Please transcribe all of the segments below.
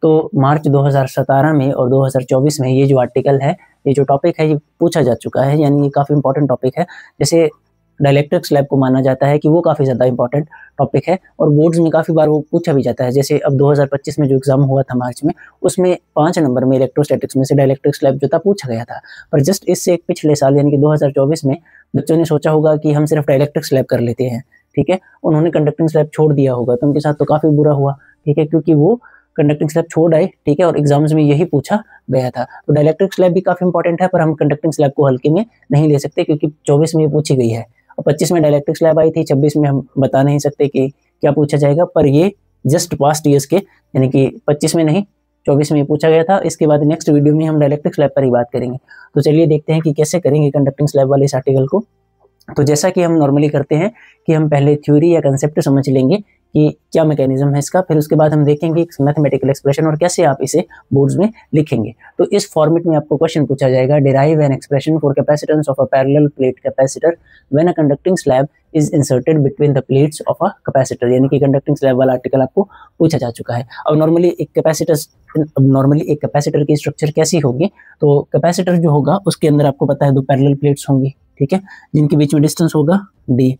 तो मार्च 2017 में और 2024 में ये जो आर्टिकल है, ये जो टॉपिक है, ये पूछा जा चुका है, यानी ये काफ़ी इंपॉर्टेंट टॉपिक है। जैसे डाइलेक्ट्रिक स्लैब को माना जाता है कि वो काफ़ी ज़्यादा इंपॉर्टेंट टॉपिक है और बोर्ड्स में काफ़ी बार वो पूछा भी जाता है। जैसे अब 2025 में जो एग्जाम हुआ था मार्च में, उसमें 5 नंबर में इलेक्ट्रोस्टैटिक्स में से डाइलेक्ट्रिक स्लैब जो था पूछा गया था। पर जस्ट इससे एक पिछले साल यानी कि 2024 में बच्चों ने सोचा होगा कि हम सिर्फ डाइलेक्ट्रिक स्लैब कर लेते हैं, ठीक है, उन्होंने कंडक्टिंग स्लैब छोड़ दिया होगा, तो उनके साथ तो काफ़ी बुरा हुआ, ठीक है, क्योंकि वो कंडक्टिंग स्लैब छोड़ आए, ठीक है, और एग्जाम्स में यही पूछा गया था। तो डाइलेक्ट्रिक स्लैब भी काफ़ी इंपॉर्टेंट है, पर हम कंडक्टिंग स्लैब को हल्के में नहीं ले सकते क्योंकि 24 में ये पूछी गई है और 25 में डाइलेक्ट्रिक स्लैब आई थी, 26 में हम बता नहीं सकते कि क्या पूछा जाएगा, पर ये जस्ट पास्ट ईयर्स के यानी कि 25 में नहीं 24 में ये पूछा गया था। इसके बाद नेक्स्ट वीडियो में हम डाइलेक्ट्रिक स्लैब पर ही बात करेंगे। तो चलिए देखते हैं कि कैसे करेंगे कंडक्टिंग स्लैब वाले इस आर्टिकल को। तो जैसा कि हम नॉर्मली करते हैं कि हम पहले थ्योरी या कंसेप्ट समझ लेंगे कि क्या मैकेनिज्म है इसका, फिर उसके बाद हम देखेंगे मैथमेटिकल एक्सप्रेशन और कैसे आप इसे बोर्ड्स में लिखेंगे। तो इस फॉर्मेट में आपको क्वेश्चन पूछा जाएगा, derive an expression for capacitance of a parallel plate capacitor when a conducting slab is inserted between the plates of a capacitor, यानी कि कंडक्टिंग स्लैब वाला आर्टिकल आपको पूछा जा चुका है। अब नॉर्मली एक कैपेसिटर की स्ट्रक्चर कैसी होगी, तो कैपेसिटर जो होगा उसके अंदर आपको पता है 2 पैरेलल प्लेट्स होंगी, ठीक है, जिनके बीच में डिस्टेंस होगा d,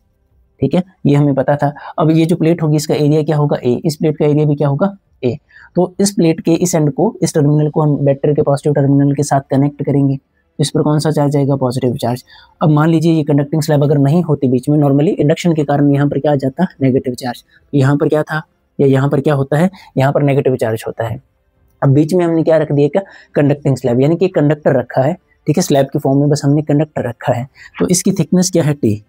ठीक है, ये हमें पता था। अब ये जो प्लेट होगी इसका एरिया क्या होगा a, इस प्लेट का एरिया भी क्या होगा a। तो इस प्लेट के इस एंड को, इस टर्मिनल को हम बैटरी के पॉजिटिव टर्मिनल के साथ कनेक्ट करेंगे, इस पर कौन सा चार्ज आएगा, पॉजिटिव चार्ज। अब मान लीजिए ये कंडक्टिंग स्लैब अगर नहीं होती बीच में, नॉर्मली इंडक्शन के कारण यहाँ पर क्या आ जाता, नेगेटिव चार्ज। यहाँ पर क्या था या यहाँ पर क्या होता है, यहाँ पर नेगेटिव चार्ज होता है। अब बीच में हमने क्या रख दिया, क्या कंडक्टिंग स्लैब, यानी कि कंडक्टर रखा है, ठीक है, स्लैब की फॉर्म में बस हमने कंडक्टर रखा है। तो इसकी थिकनेस क्या है, टी,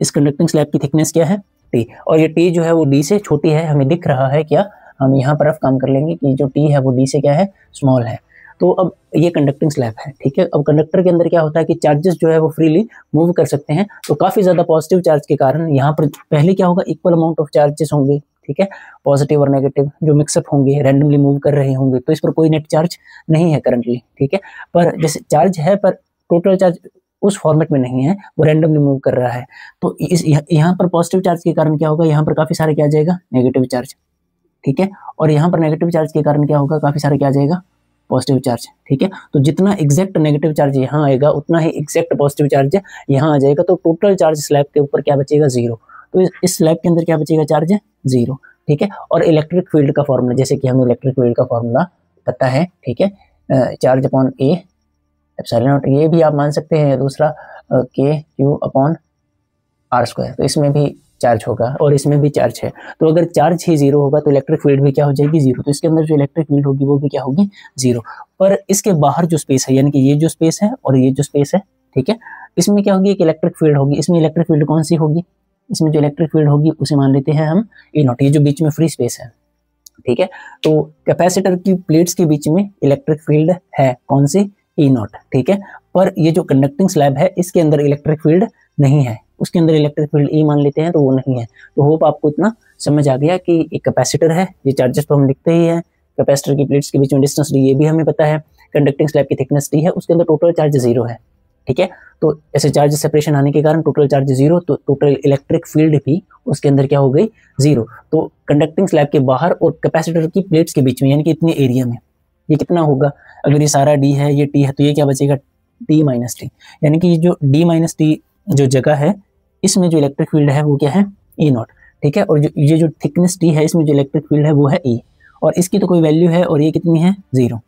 इस कंडक्टिंग स्लैब की थिकनेस क्या है, टी, और ये टी जो है वो डी से छोटी है, हमें दिख रहा है क्या, हम यहाँ पर काम कर लेंगे कि जो टी है वो डी से क्या है, स्मॉल है। तो अब ये कंडक्टिंग स्लैब है, ठीक है। अब कंडक्टर के अंदर क्या होता है कि चार्जेस जो है वो फ्रीली मूव कर सकते हैं, तो काफ़ी ज़्यादा पॉजिटिव चार्ज के कारण यहाँ पर पहले क्या होगा, इक्वल अमाउंट ऑफ चार्जेस होंगे, ठीक है, पॉजिटिव और नेगेटिव जो मिक्सअप होंगे, रैंडमली मूव कर रहे होंगे, तो इस पर कोई नेट चार्ज नहीं है करंटली, ठीक है। पर जैसे चार्ज है पर टोटल चार्ज उस फॉर्मेट में नहीं है, वो रैंडमली मूव कर रहा है। तो इस यहाँ पर पॉजिटिव चार्ज के कारण क्या होगा, यहाँ पर काफ़ी सारे क्या आ जाएगा, नेगेटिव चार्ज, ठीक है, और यहाँ पर नेगेटिव चार्ज के कारण क्या होगा, काफ़ी सारे क्या आ जाएगा, पॉजिटिव चार्ज, ठीक है। तो जितना एग्जैक्ट नेगेटिव चार्ज यहाँ आएगा उतना ही एग्जैक्ट पॉजिटिव चार्ज यहाँ आ जाएगा, तो टोटल चार्ज स्लैब के ऊपर क्या बचेगा, 0। तो इस स्लैब के अंदर क्या बचेगा, चार्ज 0, ठीक है। और इलेक्ट्रिक फील्ड का फॉर्मूला, जैसे कि हमें इलेक्ट्रिक फील्ड का फॉर्मूला पता है, ठीक है, charge upon A epsilon not, ये भी आप मान सकते हैं, दूसरा के क्यू अपॉन आर स्क्वायर, तो इसमें भी चार्ज होगा और इसमें भी चार्ज है। तो अगर चार्ज ही 0 होगा तो इलेक्ट्रिक फील्ड भी क्या हो जाएगी, 0। तो इसके अंदर जो इलेक्ट्रिक फील्ड होगी वो भी क्या होगी, 0। पर इसके बाहर जो स्पेस है, यानी कि ये जो स्पेस है और ये जो स्पेस है, ठीक है, इसमें क्या होगी, एक इलेक्ट्रिक फील्ड होगी। इसमें इलेक्ट्रिक फील्ड कौन सी होगी, इसमें जो इलेक्ट्रिक फील्ड होगी उसे मान लेते हैं हम ए नॉट, ये जो बीच में फ्री स्पेस है, ठीक है। तो कैपेसिटर की प्लेट्स के बीच में इलेक्ट्रिक फील्ड है कौन सी, ई नॉट, ठीक है। पर ये जो कंडक्टिंग स्लैब है इसके अंदर इलेक्ट्रिक फील्ड नहीं है, उसके अंदर इलेक्ट्रिक फील्ड ई मान लेते हैं, तो वो नहीं है। तो होप आपको इतना समझ आ गया कि एक कैपेसिटर है, ये चार्जेस तो हम लिखते ही हैं, कैपेसिटर की प्लेट्स के बीच में डिस्टेंस डी, ये भी हमें पता है, कंडक्टिंग स्लैब की थिकनेस डी है, उसके अंदर टोटल चार्ज 0 है, ठीक है। तो ऐसे चार्ज सेपरेशन आने के कारण टोटल चार्ज 0, तो टोटल इलेक्ट्रिक फील्ड भी उसके अंदर क्या हो गई, 0। तो कंडक्टिंग स्लैब के बाहर और कैपेसिटर की प्लेट्स के बीच में, यानी कि इतने एरिया में ये कितना होगा, अगर ये सारा डी है, ये टी है, तो ये क्या बचेगा, टी माइनस टी, यानी कि जो डी माइनस टी जो जगह है इसमें जो इलेक्ट्रिक फील्ड है वो क्या है, ई नॉट, ठीक है। और ये जो थिकनेस टी है इसमें जो इलेक्ट्रिक फील्ड है वो है ई, और इसकी तो कोई वैल्यू है और ये कितनी है, 0।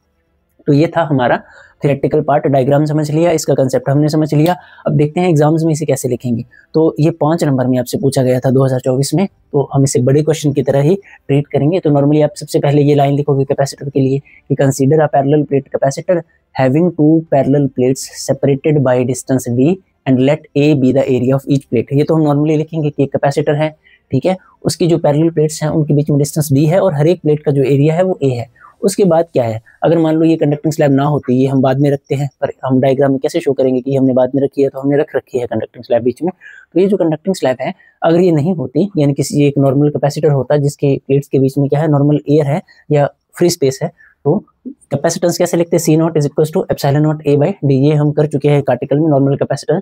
तो ये था हमारा थ्योरेटिकल पार्ट, डायग्राम समझ लिया, इसका कंसेप्ट हमने समझ लिया। अब देखते हैं एग्जाम्स में इसे कैसे लिखेंगे। तो ये 5 नंबर में आपसे पूछा गया था 2024 में, तो हम इसे बड़े क्वेश्चन की तरह ही ट्रीट करेंगे। तो नॉर्मली आप सबसे पहले ये लाइन लिखोगे कैपेसिटर के लिए कि consider a parallel plate capacitor having 2 parallel plates separated by distance d and let a be the area of each plate. ये तो हम नॉर्मली लिखेंगे कि एक कैपेसिटर है, ठीक है, उसकी जो पैरेलल प्लेट्स हैं उनके बीच में डिस्टेंस d है और हर एक प्लेट का जो एरिया है वो a है। उसके बाद क्या है, अगर मान लो ये कंडक्टिंग स्लैब ना होती, ये हम बाद में रखते हैं, पर हम डायग्राम में कैसे शो करेंगे कि हमने बाद में रखी है, तो हमने रख रखी है कंडक्टिंग स्लैब बीच में। तो ये जो कंडक्टिंग स्लैब है अगर ये नहीं होती, यानी किसी एक नॉर्मल कैपेसिटर होता जिसके प्लेट्स के बीच में क्या है, नॉर्मल एयर है या फ्री स्पेस है, तो कैपेसिटेंस कैसे लिखते हैं, C not is equal to epsilon not A by D, ये हम कर चुके हैं एक आर्टिकल में, नॉर्मल कैपेसिटर।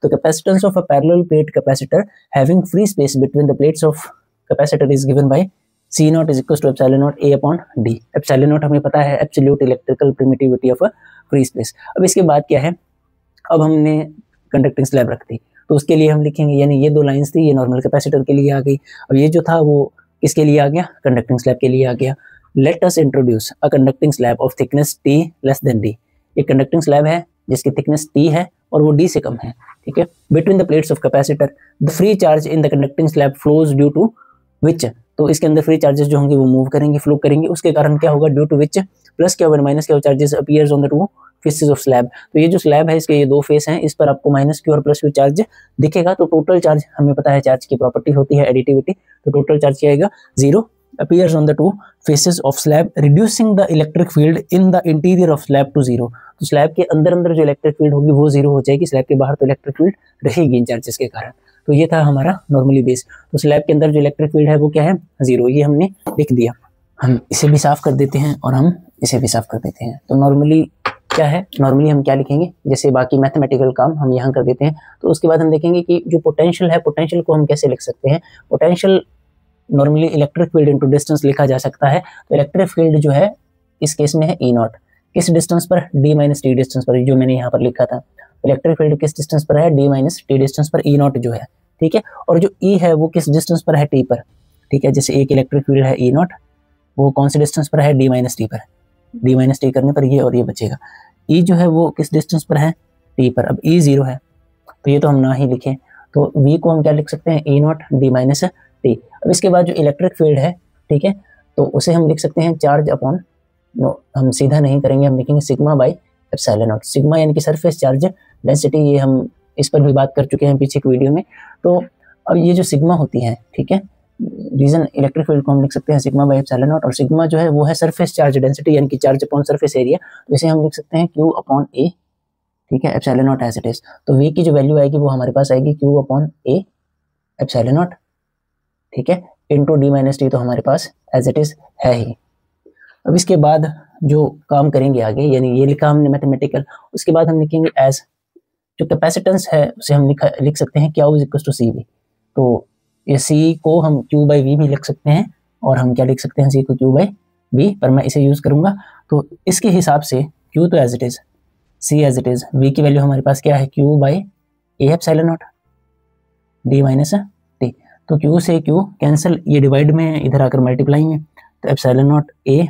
तो capacitance of a parallel plate capacitor having free space between the plates of capacitor is given by C not is equal to epsilon not A upon D. Epsilon not हमें पता है absolute electrical permittivity of a free space. अब इसके बाद क्या है, अब हमने कंडक्टिंग स्लैब रख दी, तो उसके लिए हम लिखेंगे, यानी ये दो लाइंस थी, ये नॉर्मल कैपेसिटर के लिए आ गई। अब ये जो था वो किसके लिए आ गया, कंडक्टिंग स्लैब के लिए आ गया। Let us introduce a conducting slab of thickness T less than D. एक कंडक्टिंग स्लैब है जिसकी थिकनेस टी है और वो डी से कम है, ठीक है। Between the plates of capacitor the free charge in the conducting slab flows due to which, तो इसके अंदर फ्री चार्जेस जो होंगे वो मूव करेंगे, फ्लो करेंगे, उसके कारण क्या होगा, ड्यू टू विच प्लस क्या होगा माइनस क्या होगा, charges appears on the two faces of slab. तो ये जो स्लैब है इसके ये दो फेस हैं, इस पर आपको माइनस क्यू और प्लस क्यू चार्ज दिखेगा। तो टोटल चार्ज हमें पता है चार्ज की प्रॉपर्टी होती है एडिटिविटी, तो टोटल चार्ज क्या आएगा, zero appears on the two faces of slab reducing the electric field in the interior of slab to zero। तो स्लैब के अंदर अंदर जो इलेक्ट्रिक फील्ड होगी वो जीरो हो जाएगी, स्लैब के बाहर तो इलेक्ट्रिक फील्ड रहेगी इन चार्जेस के कारण। तो ये था हमारा नॉर्मली बेस। तो स्लैब के अंदर जो इलेक्ट्रिक फील्ड है वो क्या है, जीरो, ये हमने लिख दिया। हम इसे भी साफ कर देते हैं और हम इसे भी साफ कर देते हैं। तो नॉर्मली क्या है, नॉर्मली हम क्या लिखेंगे, जैसे बाकी मैथमेटिकल काम हम यहाँ कर देते हैं। तो उसके बाद हम देखेंगे कि जो पोटेंशियल है, पोटेंशियल को हम कैसे लिख सकते हैं। Potential normally electric field into distance लिखा जा सकता है। तो इलेक्ट्रिक फील्ड जो है इस केस में है ई नॉट, किस डिस्टेंस पर, डी माइनस टी डिस्टेंस पर, जो मैंने यहाँ पर लिखा था। इलेक्ट्रिक फील्ड किस डिस्टेंस पर है, डी माइनस टी डिस्टेंस पर, ई नॉट जो है, ठीक है। और जो ई है वो किस डिस्टेंस पर है, टी पर, ठीक है। जैसे एक इलेक्ट्रिक फील्ड है ई नॉट, वो कौन से डिस्टेंस पर है, डी माइनस टी पर, डी माइनस टी करने पर ये और ये बचेगा। ई जो है वो किस डिस्टेंस पर है, टी पर। अब ई जीरो है तो ये तो हम ना ही लिखें, तो वी को हम क्या लिख सकते हैं, ई नॉट डी माइनस टी। अब इसके बाद जो इलेक्ट्रिक फील्ड है, ठीक है, तो उसे हम लिख सकते हैं चार्ज अपॉन, नो हम सीधा नहीं करेंगे, हम लिखेंगे sigma by epsilon not. Sigma यानी कि सरफेस चार्ज डेंसिटी, ये हम इस पर भी बात कर चुके हैं पीछे की वीडियो में। तो अब ये जो सिग्मा होती है, ठीक है, रीजन इलेक्ट्रिक फील्ड को हम लिख सकते हैं सिग्मा बाई एप्सिलॉन नॉट, और सिग्मा जो है वो है सरफेस चार्ज डेंसिटी यानी कि चार्ज अपॉन सरफेस एरिया। तो इसे हम लिख सकते हैं क्यू अपॉन ए, ठीक है, epsilon not as it is. तो वी की जो वैल्यू आएगी वो हमारे पास आएगी Q upon A epsilon not, ठीक है, इंटू डी माइनस टी, तो हमारे पास एज इट इज है ही। अब इसके बाद जो काम करेंगे आगे, यानी ये लिखा हमने मैथमेटिकल, उसके बाद हम लिखेंगे एज जो कैपेसिटेंस है उसे हम लिख सकते हैं क्या is equal to C V. तो ये सी को हम क्यू बाई वी भी लिख सकते हैं, और हम क्या लिख सकते हैं, सी को क्यू बाई वी, पर मैं इसे यूज करूंगा। तो इसके हिसाब से क्यू तो as it is, C as it is, V की वैल्यू हमारे पास क्या है, Q by A epsilon not D minus T. तो क्यू से क्यू कैंसिल, ये डिवाइड में है, इधर आकर मल्टीप्लाई में, तो एप्सिलॉन नॉट ए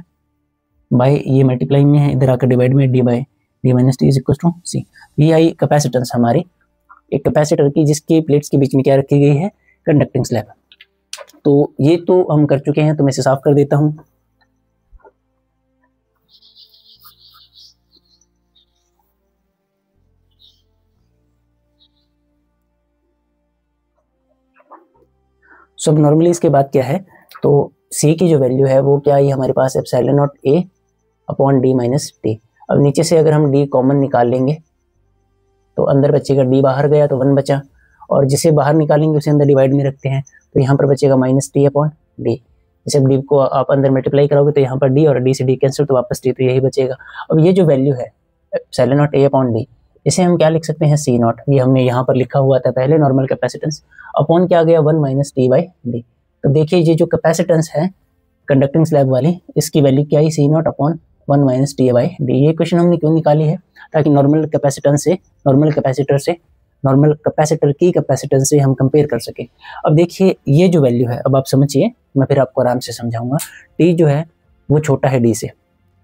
बाई ये मल्टीप्लाई में है, इधर आकर डिवाइड में, D by D minus T is equal to C. ये आई कैपेसिटेंस हमारी एक कैपेसिटर की, जिसकी प्लेट्स के बीच में क्या रखी गई है, कंडक्टिंग स्लैब। तो ये तो हम कर चुके हैं, तो मैं इसे साफ कर देता हूं। सब नॉर्मली इसके बाद क्या है, तो सी की जो वैल्यू है वो क्या आई हमारे पास, epsilon not A upon D minus T. अब नीचे से अगर हम डी कॉमन निकाल लेंगे तो अंदर बचेगा, डी बाहर गया तो 1 बचा, और जिसे बाहर निकालेंगे उसे अंदर डिवाइड में रखते हैं, तो यहाँ पर बचेगा माइनस टी अपॉन डी। जैसे डी को आप अंदर मल्टीप्लाई करोगे तो यहाँ पर डी और डी से डी कैंसिल, तो वापस टी, तो यही बचेगा। अब ये जो वैल्यू है epsilon not A upon D, इसे हम क्या लिख सकते हैं, सी नॉट, ये हमने यहाँ पर लिखा हुआ था पहले, नॉर्मल कैपेसिटेंस, अपॉन क्या आ गया 1 माइनस टी बाई डी। तो देखिए ये जो कैपेसिटेंस है कंडक्टिंग स्लैब वाली, इसकी वैल्यू क्या है, C not upon 1 minus T by D. ये क्वेश्चन हमने क्यों निकाली है, ताकि नॉर्मल कैपेसिटेंस से, नॉर्मल कैपेसिटर से, नॉर्मल कैपेसिटर की कैपेसिटेंस से हम कंपेयर कर सके। अब देखिए ये जो वैल्यू है, अब आप समझिए, मैं फिर आपको आराम से समझाऊंगा। टी जो है वो छोटा है डी से,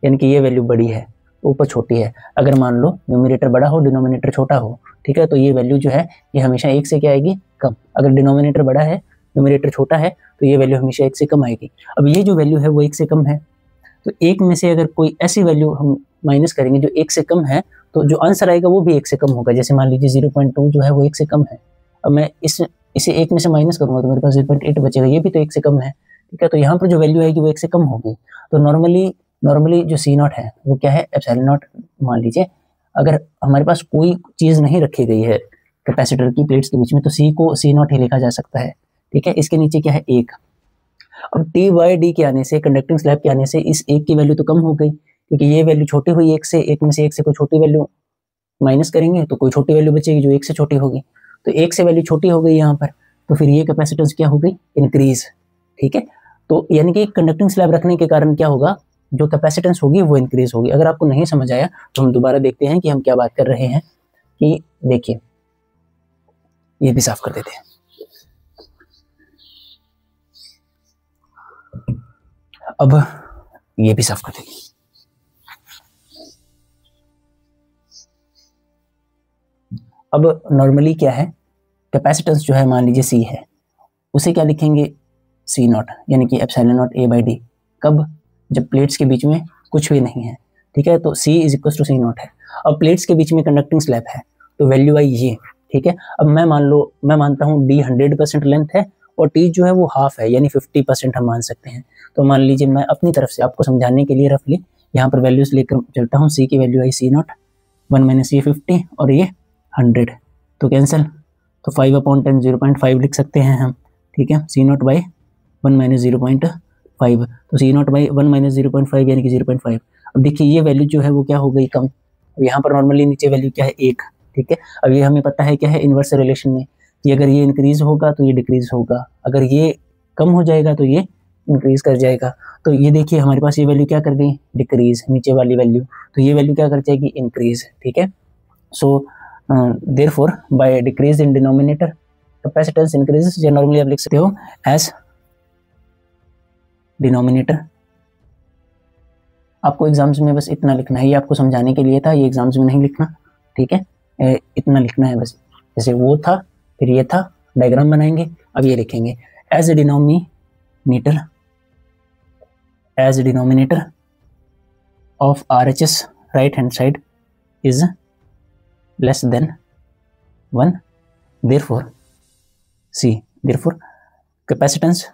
यानी कि ये वैल्यू बड़ी है, ऊपर छोटी है। अगर मान लो न्यूमरेटर बड़ा हो, डिनोमिनेटर छोटा हो, ठीक है, तो ये वैल्यू जो है ये हमेशा 1 से क्या आएगी, कम। अगर डिनोमिनेटर बड़ा है, न्यूमरेटर छोटा है, तो ये वैल्यू हमेशा 1 से कम आएगी। अब ये जो वैल्यू है वो 1 से कम है, तो 1 में से अगर कोई ऐसी वैल्यू हम माइनस करेंगे जो 1 से कम है, तो जो आंसर आएगा वो भी 1 से कम होगा। जैसे मान लीजिए 0.2 जो है वो 1 से कम है। अब मैं इसे 1 में से माइनस करूंगा तो मेरे पास 0.8 बचेगा, ये भी तो 1 से कम है, ठीक है। तो यहाँ पर जो वैल्यू आएगी वो 1 से कम होगी। तो नॉर्मली जो सी नॉट है वो क्या है, एप्सिलॉन नॉट। मान लीजिए अगर हमारे पास कोई चीज़ नहीं रखी गई है कैपेसिटर की प्लेट्स के बीच में, तो सी को सी नॉट ही लिखा जा सकता है, ठीक है। इसके नीचे क्या है, 1। अब टी बाई डी के आने से, कंडक्टिंग स्लैब के आने से, इस 1 की वैल्यू तो कम हो गई, क्योंकि ये वैल्यू छोटी हुई 1 से, 1 में से 1 से कोई छोटी वैल्यू माइनस करेंगे तो कोई छोटी वैल्यू बचेगी जो 1 से छोटी होगी। तो 1 से वैल्यू छोटी हो गई यहाँ पर, तो फिर ये कैपेसिटेंस क्या हो गई, इंक्रीज, ठीक है। तो यानी कि कंडक्टिंग स्लैब रखने के कारण क्या होगा, जो कैपेसिटेंस होगी वो इंक्रीज होगी। अगर आपको नहीं समझ आया तो हम दोबारा देखते हैं कि हम क्या बात कर रहे हैं। कि देखिए, ये भी साफ कर देते हैं। अब ये भी साफ कर देंगे। अब नॉर्मली क्या है, कैपेसिटेंस जो है मान लीजिए C है, उसे क्या लिखेंगे, C नॉट, यानी कि एप्सिलॉन नॉट A/D। कब, जब प्लेट्स के बीच में कुछ भी नहीं है, ठीक है, तो C is equal to C not है। अब प्लेट्स के बीच में कंडक्टिंग स्लैब है तो वैल्यू आई ये, ठीक है। अब मैं मानता हूँ D 100% लेंथ है और T जो है वो हाफ है, यानी 50% हम मान सकते हैं। तो मान लीजिए मैं अपनी तरफ से आपको समझाने के लिए रफली यहाँ पर वैल्यूज लेकर चलता हूँ। C की value I C not, 1 minus ये 50 और ये 100, तो कैंसिल, तो 5/10 0.5 लिख सकते हैं हम, ठीक है। C नॉट बाई 1 माइनस 0.5, तो C नॉट बाई 1 माइनस 0.5 यानी कि 0.5। अब देखिए ये वैल्यू जो है वो क्या हो गई, कम। अब यहाँ पर नॉर्मली नीचे वैल्यू क्या है, 1, ठीक है। अब ये हमें पता है क्या है, इन्वर्स रिलेशन में कि अगर ये इंक्रीज होगा तो ये डिक्रीज होगा, अगर ये कम हो जाएगा तो ये इंक्रीज कर जाएगा। तो ये देखिए हमारे पास ये वैल्यू क्या कर गई, डिक्रीज, नीचे वाली वैल्यू, तो ये वैल्यू क्या कर जाएगी, इंक्रीज, ठीक है। So therefore by decrease in denominator capacitance increases, या नॉर्मली आप लिख सकते हो एज डिनोमिनेटर। आपको एग्जाम्स में बस इतना लिखना है, ये आपको समझाने के लिए था, ये एग्जाम्स में नहीं लिखना, ठीक है। इतना लिखना है बस, जैसे वो था फिर ये था, डायग्राम बनाएंगे, अब ये लिखेंगे as a denominator, as denominator of RHS right hand side is less than 1, therefore capacitance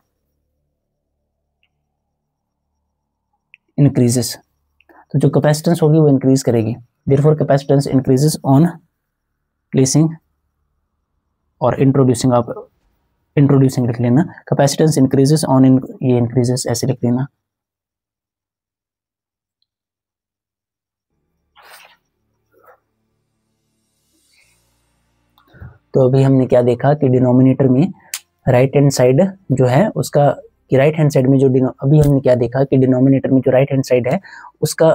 increases। तो जो कैपेसिटेंस होगी वो इंक्रीज करेगी, therefore capacitance increases on placing और इंट्रोड्यूसिंग, आप इंट्रोड्यूसिंग लिख लेना, कैपेसिटेंस इंक्रीजेस ऑन, ये इंक्रीजेस ऐसे लिख लेना। तो अभी हमने क्या देखा कि डिनोमिनेटर में राइट हैंड साइड जो है उसका, कि राइट हैंड साइड में जो अभी हमने क्या देखा कि डिनोमिनेटर में जो राइट हैंड साइड है उसका,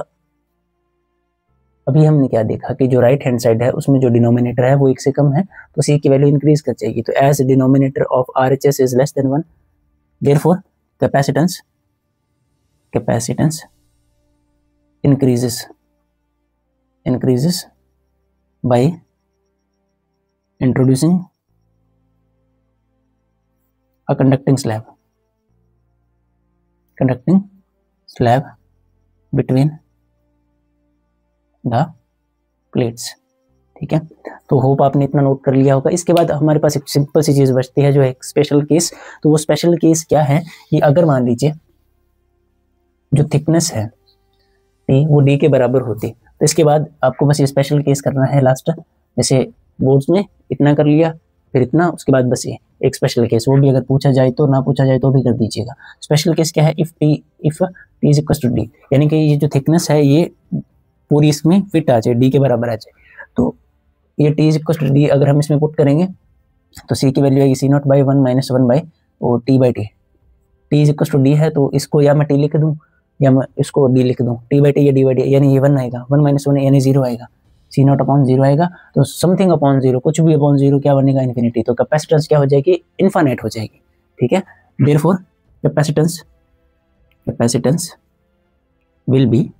अभी हमने क्या देखा कि जो राइट हैंड साइड है उसमें जो डिनोमिनेटर है वो 1 से कम है तो C की वैल्यू इंक्रीज कर जाएगी। तो as denominator of RHS is less than 1, therefore capacitance increases by introducing a conducting slab between the plates, ठीक है। तो होप आपने इतना नोट कर लिया होगा। इसके बाद हमारे पास एक सिंपल सी चीज बचती है जो है एक स्पेशल केस। तो वो स्पेशल केस क्या है कि अगर मान लीजिए जो थिकनेस है T वो D के बराबर होती, तो इसके बाद आपको बस ये स्पेशल केस करना है लास्ट, जैसे बोर्ड्स में इतना कर लिया फिर इतना, उसके बाद बस ये एक स्पेशल केस, वो भी अगर पूछा जाए तो, ना पूछा जाए तो भी कर दीजिएगा। स्पेशल केस क्या है, if T is equal to D, यानी कि ये जो थिकनेस है ये पूरी इसमें फिट आ जाए, D के बराबर आ जाए, तो ये T is equal to D अगर हम इसमें पुट करेंगे तो C की वैल्यू आएगी C not by 1 minus 1 by T by T। T is equal to D है तो इसको या मैं T लिख दूँ या मैं इसको D लिख दूँ, T बाई T या D बाई D, यानी ये 1 आएगा, 1 माइनस 1 यानी 0 आएगा, C नॉट अपॉन 0 आएगा, तो समथिंग अपॉन 0, कुछ भी अपॉन 0 क्या बनेगा, इन्फिनिटी। तो कैपेसिटेंस क्या हो जाएगी, इनफाइनाइट हो जाएगी, ठीक है। Therefore capacitance will be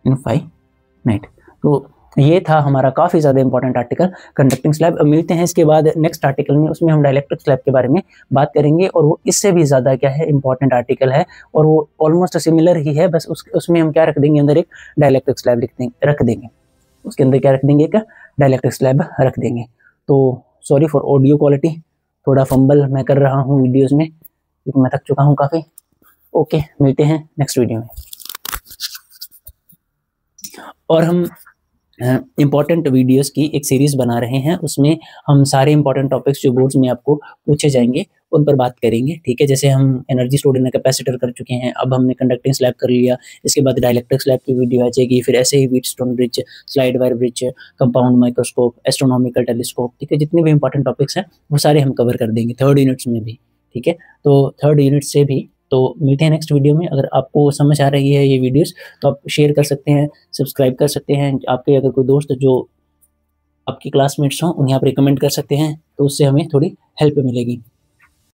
infinite. तो ये था हमारा काफ़ी ज़्यादा इंपॉर्टेंट आर्टिकल कंडक्टिंग स्लैब। मिलते हैं इसके बाद नेक्स्ट आर्टिकल में, उसमें हम डाइलेक्ट्रिक स्लैब के बारे में बात करेंगे और वो इससे भी ज़्यादा क्या है इंपॉर्टेंट आर्टिकल है और वो ऑलमोस्ट सिमिलर ही है, बस उसमें हम क्या रख देंगे, अंदर एक डाइलेक्ट्रिक स्लैब रख देंगे, उसके अंदर क्या रख देंगे, एक डाइलेक्ट्रिक स्लैब रख देंगे। तो सॉरी फॉर ऑडियो क्वालिटी, थोड़ा फंबल मैं कर रहा हूँ वीडियोज़ में क्योंकि मैं थक चुका हूँ काफ़ी। ओके, मिलते हैं नेक्स्ट वीडियो में। और हम इम्पॉर्टेंट वीडियोस की एक सीरीज बना रहे हैं, उसमें हम सारे इंपॉर्टेंट टॉपिक्स जो बोर्ड्स में आपको पूछे जाएंगे उन पर बात करेंगे, ठीक है। जैसे हम एनर्जी स्टोर्ड इन कैपेसिटर कर चुके हैं, अब हमने कंडक्टिंग स्लैब कर लिया, इसके बाद डाइलेक्ट्रिक स्लैब की वीडियो आ जाएगी, फिर ऐसे ही Wheatstone bridge, slide wire bridge, compound microscope, astronomical telescope, ठीक है। जितने भी इंपॉर्टेंट टॉपिक्स हैं वो सारे हम कवर कर देंगे 3rd यूनिट्स में भी, ठीक है। तो थर्ड यूनिट से भी। तो मिलते हैं नेक्स्ट वीडियो में। अगर आपको समझ आ रही है ये वीडियोस तो आप शेयर कर सकते हैं, सब्सक्राइब कर सकते हैं। आपके अगर कोई दोस्त जो आपके क्लासमेट्स हों उन्हें आप रिकमेंड कर सकते हैं, तो उससे हमें थोड़ी हेल्प मिलेगी।